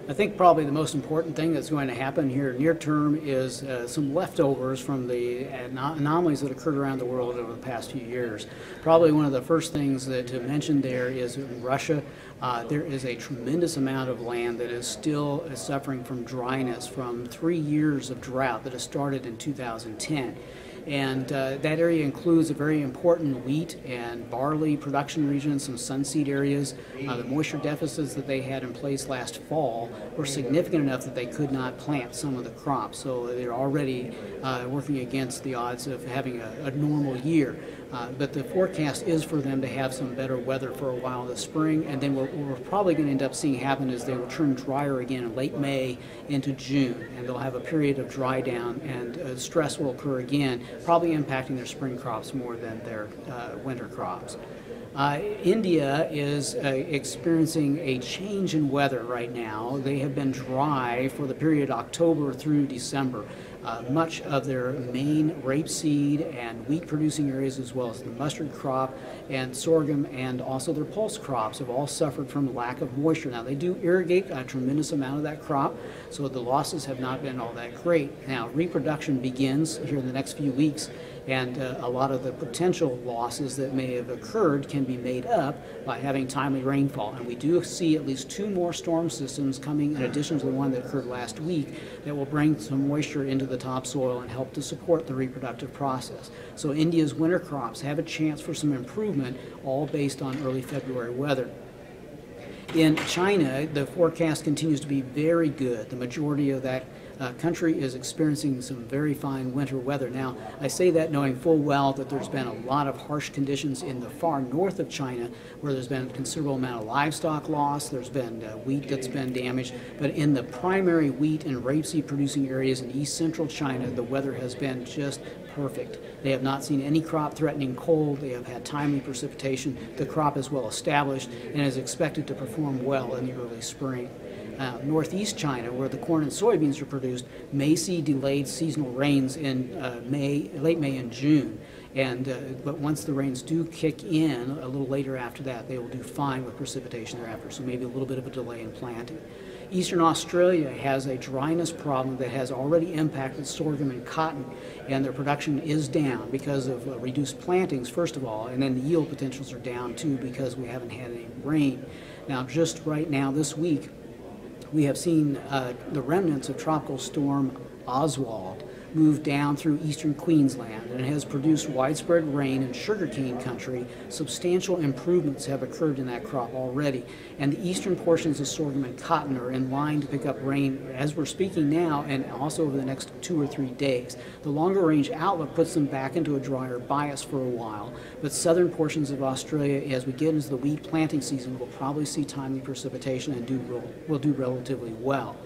I think probably the most important thing that's going to happen here near term is some leftovers from the anomalies that occurred around the world over the past few years. Probably one of the first things to mention there is in Russia. There is a tremendous amount of land that is still suffering from dryness from 3 years of drought that has started in 2010. And that area includes a very important wheat and barley production region, some sunseed areas. The moisture deficits that they had in place last fall were significant enough that they could not plant some of the crops. So they're already working against the odds of having a normal year. But the forecast is for them to have some better weather for a while this spring, and then what we're probably going to end up seeing happen is they will turn drier again in late May into June, and they'll have a period of dry down, and stress will occur again, probably impacting their spring crops more than their winter crops. India is experiencing a change in weather right now. They have been dry for the period October through December. Much of their main rapeseed and wheat producing areas, as well as the mustard crop and sorghum and also their pulse crops, have all suffered from lack of moisture. Now, they do irrigate a tremendous amount of that crop, so the losses have not been all that great. Now, reproduction begins here in the next few weeks, and a lot of the potential losses that may have occurred can be made up by having timely rainfall. And we do see at least 2 more storm systems coming in addition to the one that occurred last week that will bring some moisture into the topsoil and help to support the reproductive process. So India's winter crops have a chance for some improvement, all based on early February weather. In China, the forecast continues to be very good. The majority of that country is experiencing some very fine winter weather. Now, I say that knowing full well that there's been a lot of harsh conditions in the far north of China, where there's been a considerable amount of livestock loss, there's been wheat that's been damaged, but in the primary wheat and rapeseed producing areas in east central China, the weather has been just perfect. They have not seen any crop threatening cold, they have had timely precipitation, the crop is well established and is expected to perform well in the early spring. Northeast China, where the corn and soybeans are produced, may see delayed seasonal rains in late May and June. But once the rains do kick in a little later after that, they will do fine with precipitation thereafter, so maybe a little bit of a delay in planting. Eastern Australia has a dryness problem that has already impacted sorghum and cotton, and their production is down because of reduced plantings, first of all, and then the yield potentials are down too because we haven't had any rain. Now, just right now this week, we have seen the remnants of Tropical Storm Oswald move down through eastern Queensland, and it has produced widespread rain in sugarcane country. Substantial improvements have occurred in that crop already, and the eastern portions of sorghum and cotton are in line to pick up rain as we're speaking now and also over the next 2 or 3 days. The longer range outlook puts them back into a drier bias for a while, but southern portions of Australia, as we get into the wheat planting season, will probably see timely precipitation and will do relatively well.